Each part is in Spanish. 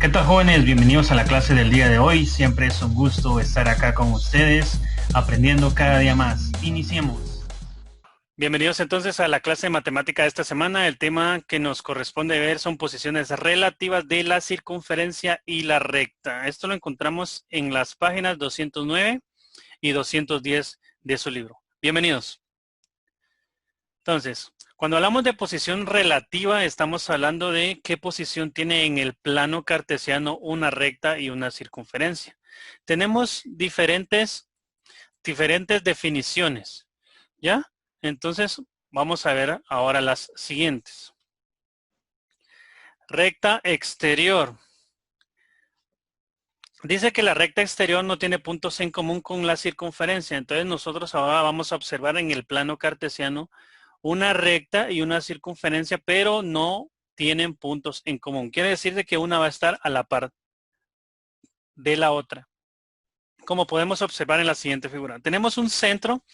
¿Qué tal, jóvenes? Bienvenidos a la clase del día de hoy. Siempre es un gusto estar acá con ustedes, aprendiendo cada día más. Iniciemos. Bienvenidos entonces a la clase de matemática de esta semana. El tema que nos corresponde ver son posiciones relativas de la circunferencia y la recta. Esto lo encontramos en las páginas 209 y 210 de su libro. Bienvenidos. Entonces, cuando hablamos de posición relativa, estamos hablando de qué posición tiene en el plano cartesiano una recta y una circunferencia. Tenemos diferentes definiciones, ¿ya? Entonces, vamos a ver ahora las siguientes. Recta exterior. Dice que la recta exterior no tiene puntos en común con la circunferencia. Entonces, nosotros ahora vamos a observar en el plano cartesiano una recta y una circunferencia, pero no tienen puntos en común. Quiere decir de que una va a estar a la par de la otra. Como podemos observar en la siguiente figura. Tenemos un centro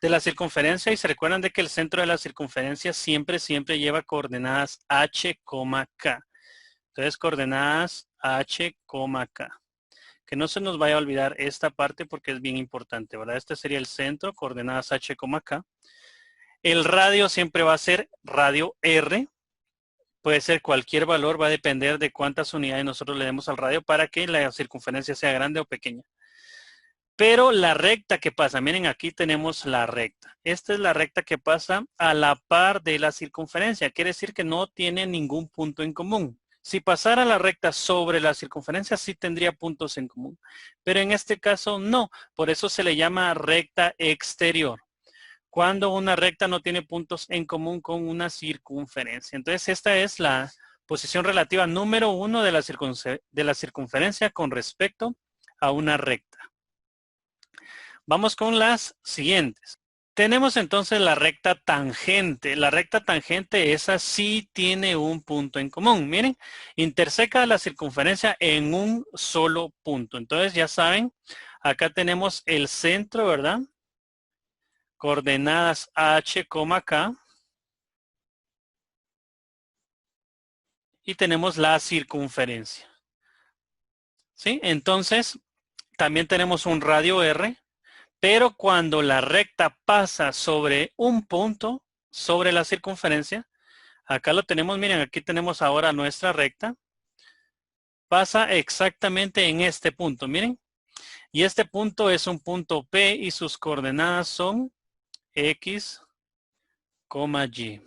de la circunferencia y se recuerdan de que el centro de la circunferencia siempre lleva coordenadas h, k. Entonces, coordenadas h, k. Que no se nos vaya a olvidar esta parte porque es bien importante, ¿verdad? Este sería el centro, coordenadas h, k. El radio siempre va a ser radio R. Puede ser cualquier valor, va a depender de cuántas unidades nosotros le demos al radio para que la circunferencia sea grande o pequeña. Pero la recta que pasa, miren, aquí tenemos la recta. Esta es la recta que pasa a la par de la circunferencia. Quiere decir que no tiene ningún punto en común. Si pasara la recta sobre la circunferencia, sí tendría puntos en común. Pero en este caso no. Por eso se le llama recta exterior. Cuando una recta no tiene puntos en común con una circunferencia. Entonces, esta es la posición relativa número 1 de la circunferencia con respecto a una recta. Vamos con las siguientes. Tenemos entonces la recta tangente. La recta tangente, esa sí tiene un punto en común. Miren, interseca la circunferencia en un solo punto. Entonces, ya saben, acá tenemos el centro, ¿verdad? Coordenadas h, k. Y tenemos la circunferencia. ¿Sí? Entonces, también tenemos un radio R. Pero cuando la recta pasa sobre un punto, sobre la circunferencia, acá lo tenemos, miren, aquí tenemos ahora nuestra recta. Pasa exactamente en este punto, miren. Y este punto es un punto P y sus coordenadas son X, Y.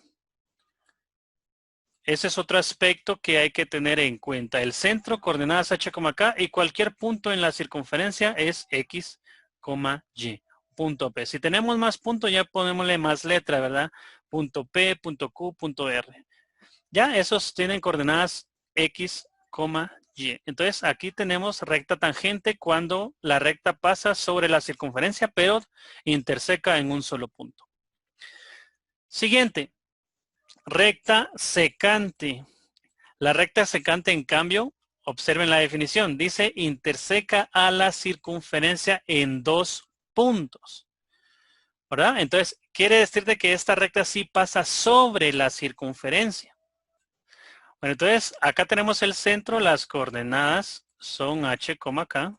Ese es otro aspecto que hay que tener en cuenta. El centro, coordenadas H, K, y cualquier punto en la circunferencia es X, Y. Punto P. Si tenemos más puntos, ya ponémosle más letra, ¿verdad? Punto P, punto Q, punto R. Ya, esos tienen coordenadas X, Y. Entonces, aquí tenemos recta tangente cuando la recta pasa sobre la circunferencia, pero interseca en un solo punto. Siguiente. Recta secante. La recta secante, en cambio, observen la definición. Dice, interseca a la circunferencia en dos puntos. ¿Verdad? Entonces, quiere decir de que esta recta sí pasa sobre la circunferencia. Bueno, entonces, acá tenemos el centro. Las coordenadas son h, k.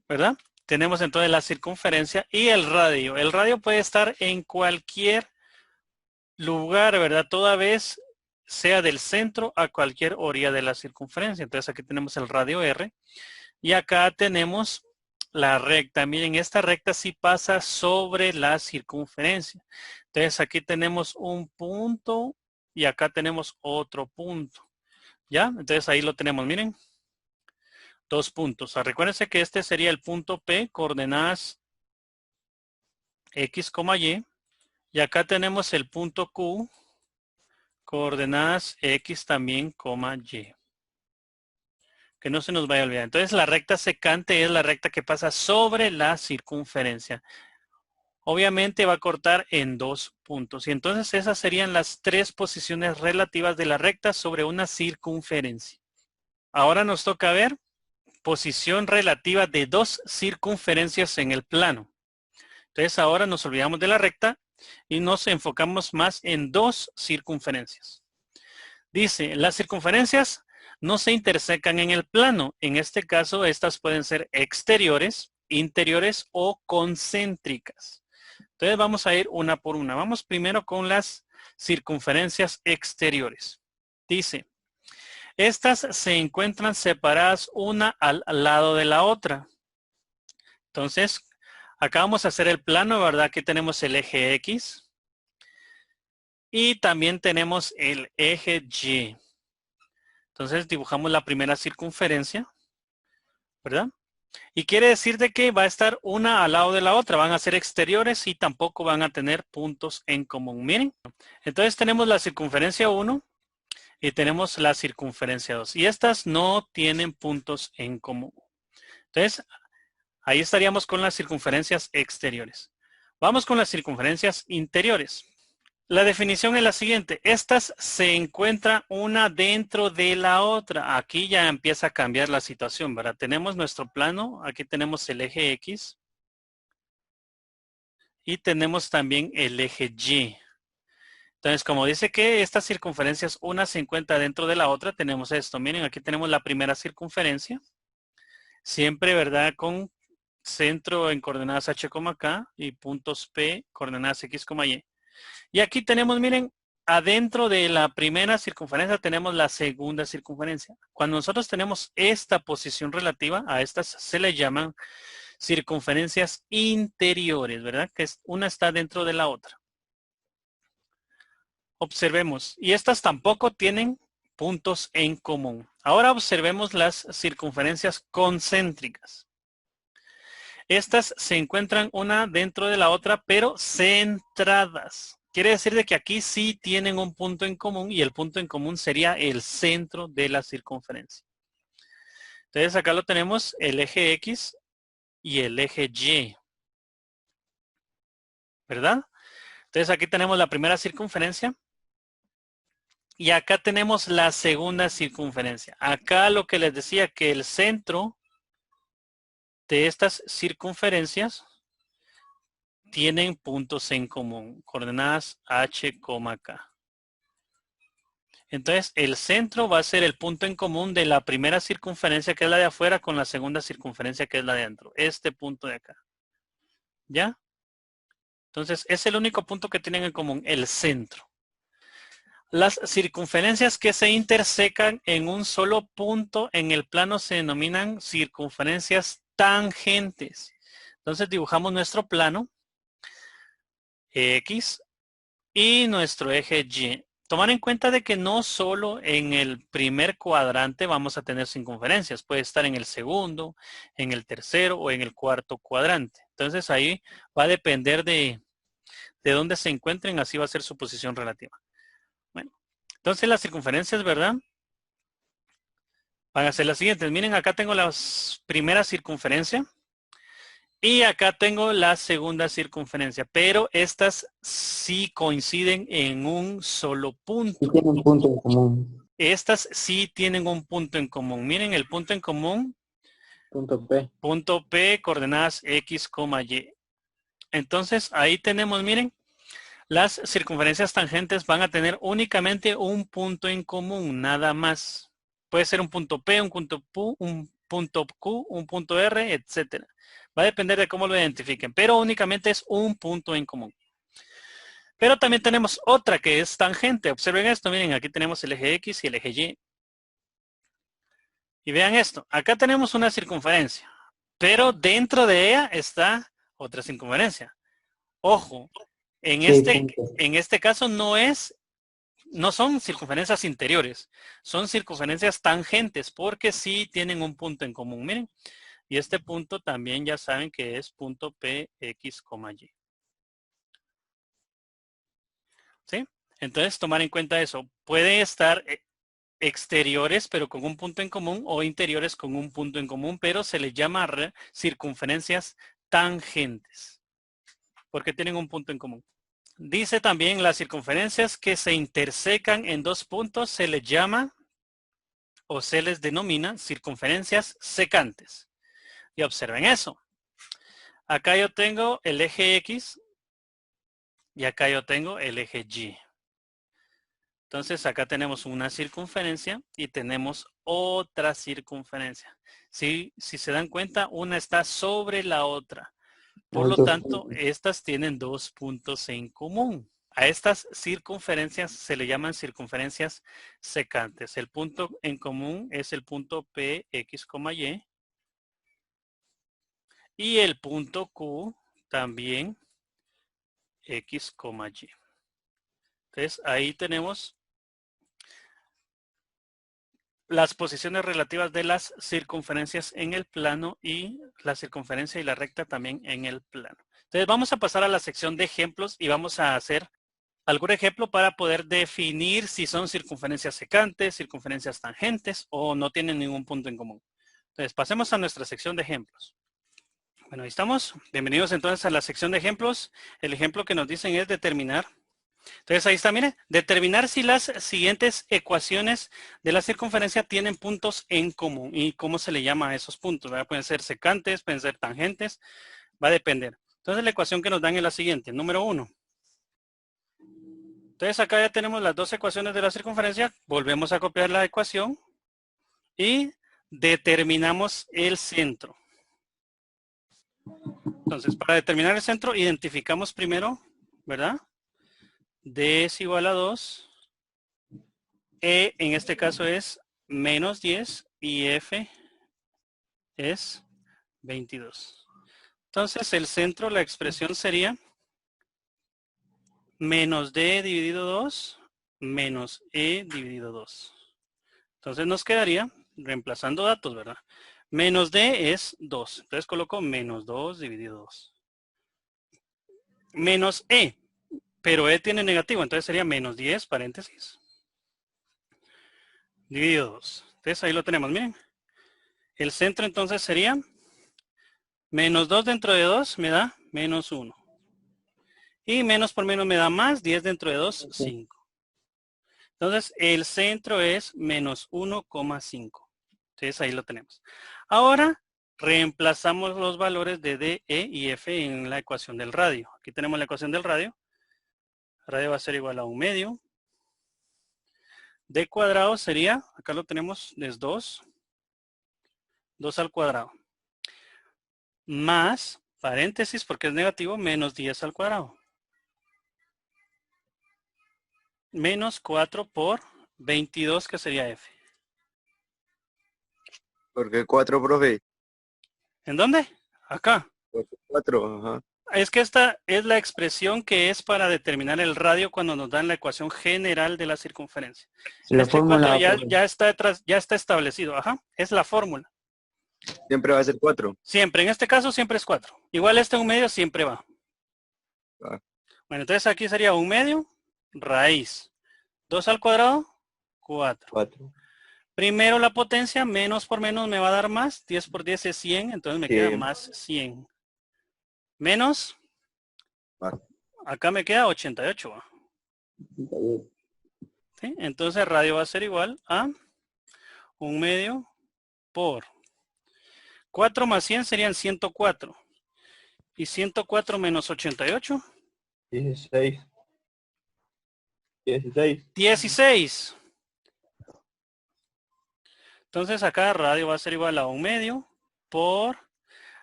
¿Verdad? Tenemos entonces la circunferencia y el radio. El radio puede estar en cualquier lugar, ¿verdad? Toda vez sea del centro a cualquier orilla de la circunferencia. Entonces aquí tenemos el radio R. Y acá tenemos la recta. Miren, esta recta sí pasa sobre la circunferencia. Entonces aquí tenemos un punto y acá tenemos otro punto. ¿Ya? Entonces ahí lo tenemos, miren. Dos puntos. Recuérdense que este sería el punto P, coordenadas X, Y. Y acá tenemos el punto Q, coordenadas X también, Y. Que no se nos vaya a olvidar. Entonces la recta secante es la recta que pasa sobre la circunferencia. Obviamente va a cortar en dos puntos. Y entonces esas serían las tres posiciones relativas de la recta sobre una circunferencia. Ahora nos toca ver posición relativa de dos circunferencias en el plano. Entonces ahora nos olvidamos de la recta y nos enfocamos más en dos circunferencias. Dice, las circunferencias no se intersecan en el plano. En este caso, estas pueden ser exteriores, interiores o concéntricas. Entonces vamos a ir una por una. Vamos primero con las circunferencias exteriores. Dice, estas se encuentran separadas una al lado de la otra. Entonces, acá vamos a hacer el plano, ¿verdad? Aquí tenemos el eje X. Y también tenemos el eje Y. Entonces dibujamos la primera circunferencia, ¿verdad? Y quiere decir de que va a estar una al lado de la otra. Van a ser exteriores y tampoco van a tener puntos en común. Miren. Entonces tenemos la circunferencia 1 y tenemos la circunferencia 2. Y estas no tienen puntos en común. Entonces, ahí estaríamos con las circunferencias exteriores. Vamos con las circunferencias interiores. La definición es la siguiente. Estas se encuentran una dentro de la otra. Aquí ya empieza a cambiar la situación, ¿verdad? Tenemos nuestro plano. Aquí tenemos el eje X. Y tenemos también el eje Y. Entonces, como dice que estas circunferencias, una se encuentra dentro de la otra, tenemos esto. Miren, aquí tenemos la primera circunferencia. Siempre, ¿verdad? Con centro en coordenadas H, K y puntos P, coordenadas X, Y. Y aquí tenemos, miren, adentro de la primera circunferencia tenemos la segunda circunferencia. Cuando nosotros tenemos esta posición relativa, a estas se le llaman circunferencias interiores, ¿verdad? Que una está dentro de la otra. Observemos, y estas tampoco tienen puntos en común. Ahora observemos las circunferencias concéntricas. Estas se encuentran una dentro de la otra, pero centradas. Quiere decir de que aquí sí tienen un punto en común y el punto en común sería el centro de la circunferencia. Entonces acá lo tenemos el eje X y el eje Y. ¿Verdad? Entonces aquí tenemos la primera circunferencia. Y acá tenemos la segunda circunferencia. Acá lo que les decía que el centro de estas circunferencias tienen puntos en común, coordenadas H, K. Entonces, el centro va a ser el punto en común de la primera circunferencia, que es la de afuera, con la segunda circunferencia, que es la de adentro. Este punto de acá. ¿Ya? Entonces, es el único punto que tienen en común, el centro. Las circunferencias que se intersecan en un solo punto en el plano se denominan circunferencias tangentes. Entonces, dibujamos nuestro plano X y nuestro eje Y. Tomar en cuenta de que no solo en el primer cuadrante vamos a tener circunferencias. Puede estar en el segundo, en el tercero o en el cuarto cuadrante. Entonces ahí va a depender de dónde se encuentren. Así va a ser su posición relativa. Bueno, entonces las circunferencias, ¿verdad? Van a ser las siguientes. Miren, acá tengo la primera circunferencia. Y acá tengo la segunda circunferencia, pero estas sí coinciden en un solo punto. Sí tienen un punto en común. Estas sí tienen un punto en común. Miren el punto en común. Punto P. Punto P, coordenadas X, Y. Entonces, ahí tenemos, miren, las circunferencias tangentes van a tener únicamente un punto en común, nada más. Puede ser un punto P, un punto Q, un punto R, etcétera. Va a depender de cómo lo identifiquen, pero únicamente es un punto en común. Pero también tenemos otra que es tangente. Observen esto, miren, aquí tenemos el eje X y el eje Y. Y vean esto, acá tenemos una circunferencia, pero dentro de ella está otra circunferencia. Ojo, en este caso no son circunferencias interiores, son circunferencias tangentes, porque sí tienen un punto en común. Miren, y este punto también ya saben que es punto P, X, Y. ¿Sí? Entonces, tomar en cuenta eso. Puede estar exteriores, pero con un punto en común, o interiores con un punto en común, pero se les llama circunferencias tangentes, porque tienen un punto en común. Dice también las circunferencias que se intersecan en dos puntos se les llama o se les denomina circunferencias secantes. Y observen eso. Acá yo tengo el eje X y acá yo tengo el eje Y. Entonces acá tenemos una circunferencia y tenemos otra circunferencia. Si se dan cuenta, una está sobre la otra. Por lo tanto, estas tienen 2 puntos en común. A estas circunferencias se le llaman circunferencias secantes. El punto en común es el punto P, X, Y. Y el punto Q también X, Y. Entonces ahí tenemos las posiciones relativas de las circunferencias en el plano y la circunferencia y la recta también en el plano. Entonces vamos a pasar a la sección de ejemplos y vamos a hacer algún ejemplo para poder definir si son circunferencias secantes, circunferencias tangentes o no tienen ningún punto en común. Entonces pasemos a nuestra sección de ejemplos. Bueno, ahí estamos. Bienvenidos entonces a la sección de ejemplos. El ejemplo que nos dicen es determinar. Entonces ahí está, mire, determinar si las siguientes ecuaciones de la circunferencia tienen puntos en común y cómo se le llama a esos puntos, ¿verdad? Pueden ser secantes, pueden ser tangentes, va a depender. Entonces la ecuación que nos dan es la siguiente, número 1. Entonces acá ya tenemos las dos ecuaciones de la circunferencia, volvemos a copiar la ecuación y determinamos el centro. Entonces para determinar el centro identificamos primero, ¿verdad? D es igual a 2. E en este caso es menos 10 y F es 22. Entonces el centro, la expresión sería menos D dividido 2 menos E dividido 2. Entonces nos quedaría, reemplazando datos, ¿verdad? Menos D es 2. Entonces coloco menos 2 dividido 2. Menos E, pero E tiene negativo, entonces sería menos 10 paréntesis dividido 2. Entonces ahí lo tenemos, miren. El centro entonces sería menos 2 dentro de 2 me da menos 1. Y menos por menos me da más, 10 dentro de 2, 5. Entonces el centro es menos 1,5. Entonces ahí lo tenemos. Ahora reemplazamos los valores de D, E y F en la ecuación del radio. Aquí tenemos la ecuación del radio. El radio va a ser igual a 1 medio. D cuadrado sería, acá lo tenemos, es 2. 2 al cuadrado. Más, paréntesis porque es negativo, menos 10 al cuadrado. Menos 4 por 22, que sería F. ¿Por qué 4, profe? ¿En dónde? Acá. Porque 4, ajá. Es que esta es la expresión que es para determinar el radio cuando nos dan la ecuación general de la circunferencia. La Este 4 fórmula ya está establecido. Ajá, es la fórmula. Siempre va a ser 4. Siempre, en este caso siempre es 4. Igual este 1 medio siempre va. Ah. Bueno, entonces aquí sería 1 medio, raíz. 2 al cuadrado, 4. 4. Primero la potencia, menos por menos me va a dar más. 10 por 10 es 100, entonces me queda más 100. Menos, acá me queda 88. ¿Sí? Entonces el radio va a ser igual a 1 medio por 4 más 100 serían 104. Y 104 menos 88. 16. 16. 16. Entonces acá radio va a ser igual a 1 medio por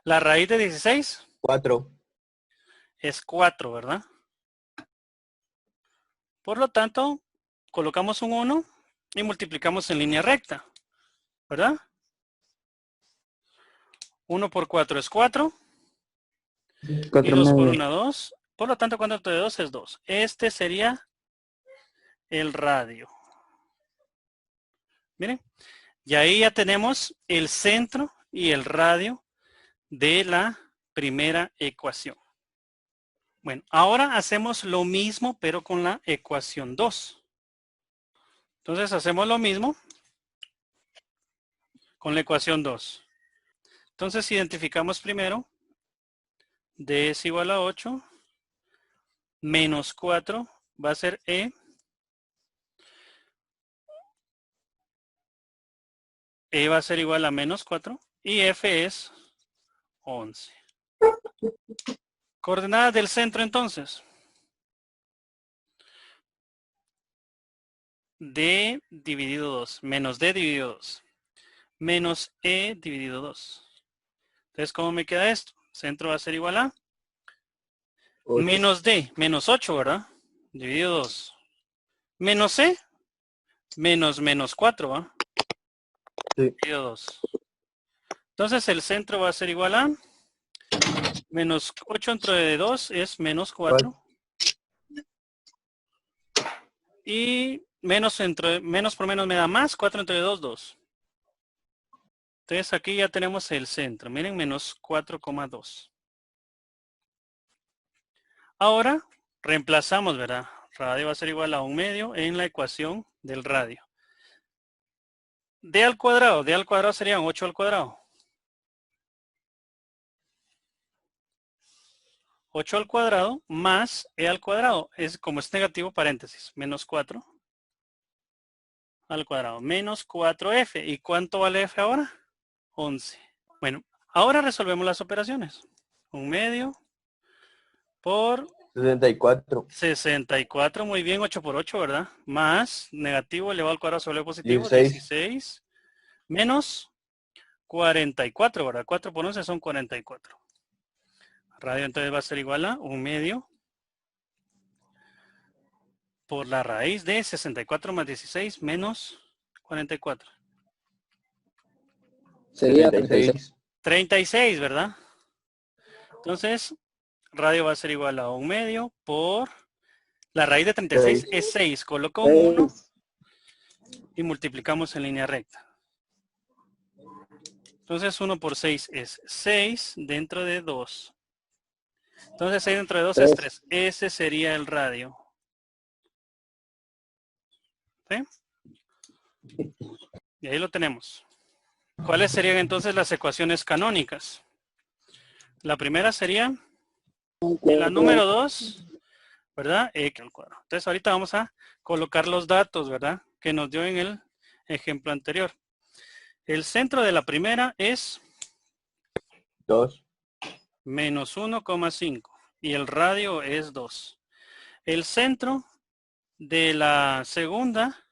la raíz de 16. 4. Es 4, ¿verdad? Por lo tanto, colocamos un 1 y multiplicamos en línea recta, ¿verdad? 1 por 4 es 4. Y 2 por 1, 2. Por lo tanto, 4 de 2 es 2. Este sería el radio. Miren. Y ahí ya tenemos el centro y el radio de la primera ecuación. Bueno, ahora hacemos lo mismo, pero con la ecuación 2. Entonces hacemos lo mismo con la ecuación 2. Entonces identificamos primero D es igual a 8 menos 4 va a ser E. E va a ser igual a menos 4 y F es 11. Coordenadas del centro entonces. D dividido 2, menos D dividido 2, menos E dividido 2. Entonces, ¿cómo me queda esto? Centro va a ser igual a 8. menos D, menos 8, ¿verdad? Dividido 2. Menos C, menos 4, ¿va? Sí. Dividido 2. Entonces, el centro va a ser igual a menos 8 entre 2 es menos 4. Y menos por menos me da más, 4 entre 2, 2. Entonces aquí ya tenemos el centro. Miren, menos 4,2. Ahora reemplazamos, ¿verdad? Radio va a ser igual a 1/2 en la ecuación del radio. D al cuadrado serían 8 al cuadrado. 8 al cuadrado más E al cuadrado. Como es negativo, paréntesis. Menos 4 al cuadrado. Menos 4F. ¿Y cuánto vale F ahora? 11. Bueno, ahora resolvemos las operaciones. 1/2 por 64. 64, muy bien, 8 por 8, ¿verdad? Más negativo elevado al cuadrado sobre positivo, 16. 16, menos 44, ¿verdad? 4 por 11 son 44. Radio entonces va a ser igual a 1/2 por la raíz de 64 más 16 menos 44. Sería 36. 36, ¿verdad? Entonces, radio va a ser igual a 1/2 por... La raíz de 36 es 6. Coloco un 1 y multiplicamos en línea recta. Entonces 1 por 6 es 6 dentro de 2. Entonces 6 dentro de 2 es 3. Ese sería el radio. ¿Sí? Y ahí lo tenemos. ¿Cuáles serían entonces las ecuaciones canónicas? La primera sería, en la número 2, ¿verdad? X al cuadrado. Entonces ahorita vamos a colocar los datos, ¿verdad? Que nos dio en el ejemplo anterior. El centro de la primera es 2. menos 1,5 y el radio es 2. El centro de la segunda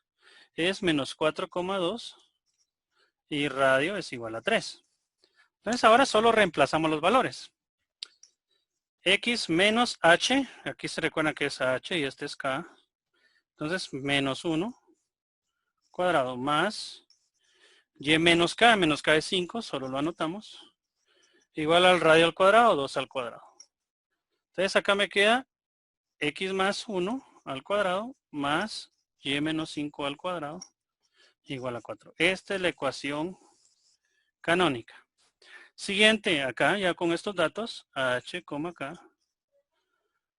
es menos 4,2 y radio es igual a 3. Entonces ahora solo reemplazamos los valores. X menos H, aquí se recuerda que es H y este es K. Entonces menos 1 cuadrado más Y menos K es 5, solo lo anotamos. Igual al radio al cuadrado, 2 al cuadrado. Entonces acá me queda X más 1 al cuadrado más Y menos 5 al cuadrado igual a 4. Esta es la ecuación canónica. Siguiente, acá ya con estos datos, H, K.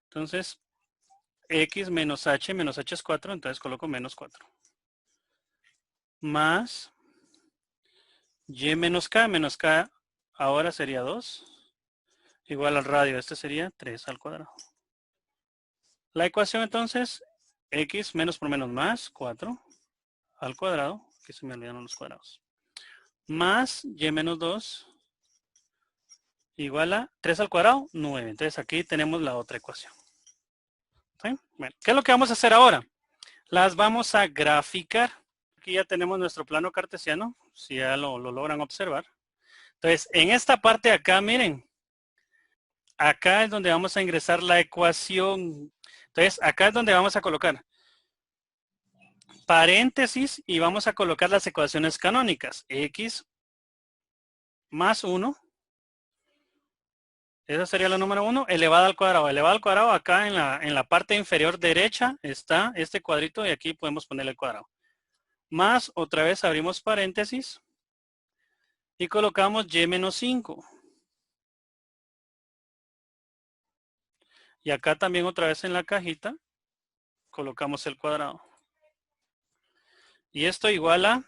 Entonces, X menos H es 4, entonces coloco menos 4. Más Y menos K ahora sería 2. Igual al radio, este sería 3 al cuadrado. La ecuación entonces, X menos por menos más 4 al cuadrado, que se me olvidaron los cuadrados. Más Y menos 2 igual a 3 al cuadrado, 9. Entonces aquí tenemos la otra ecuación. ¿Sí? Bueno, ¿qué es lo que vamos a hacer ahora? Las vamos a graficar. Aquí ya tenemos nuestro plano cartesiano, si ya lo logran observar. Entonces, en esta parte de acá, miren, acá es donde vamos a ingresar la ecuación. Entonces, acá es donde vamos a colocar paréntesis y vamos a colocar las ecuaciones canónicas. X más 1. Esa sería la número 1, elevada al cuadrado. Elevada al cuadrado, acá en la parte inferior derecha está este cuadrito y aquí podemos ponerle el cuadrado. Más, otra vez abrimos paréntesis y colocamos Y menos 5. Y acá también otra vez en la cajita colocamos el cuadrado. Y esto igual a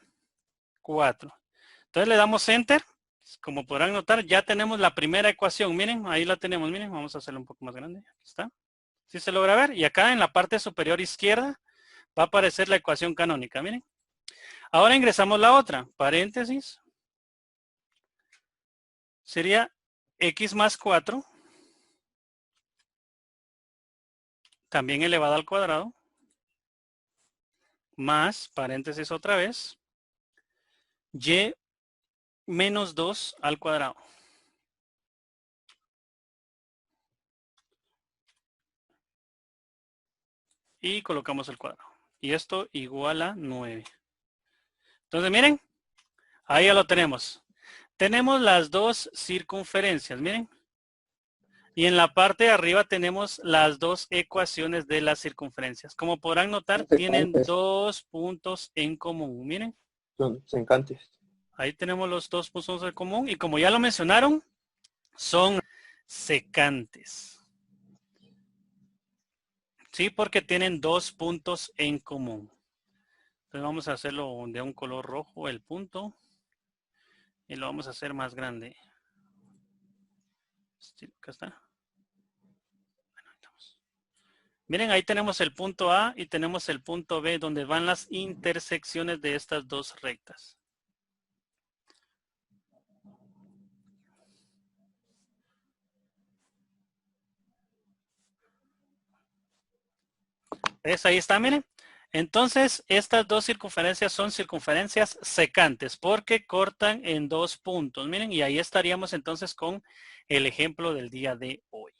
4. Entonces le damos Enter. Como podrán notar, ya tenemos la primera ecuación. Miren, ahí la tenemos. Miren, vamos a hacerla un poco más grande. Aquí está. ¿Sí se logra ver? Y acá en la parte superior izquierda va a aparecer la ecuación canónica. Miren. Ahora ingresamos la otra. Paréntesis. Sería X más 4. También elevado al cuadrado. más, paréntesis otra vez, y menos 2 al cuadrado. Y colocamos el cuadrado. Y esto igual a 9. Entonces, miren, ahí ya lo tenemos. Tenemos las dos circunferencias, miren. Y en la parte de arriba tenemos las dos ecuaciones de las circunferencias. Como podrán notar, tienen dos puntos en común. Miren. Son secantes. Ahí tenemos los dos puntos en común. Y como ya lo mencionaron, son secantes. Sí, porque tienen dos puntos en común. Entonces vamos a hacerlo de un color rojo, el punto. Y lo vamos a hacer más grande. Acá está. Miren, ahí tenemos el punto A y tenemos el punto B, donde van las intersecciones de estas dos rectas. ¿Ves? Ahí está, miren. Entonces, estas dos circunferencias son circunferencias secantes porque cortan en dos puntos. Miren, y ahí estaríamos entonces con el ejemplo del día de hoy.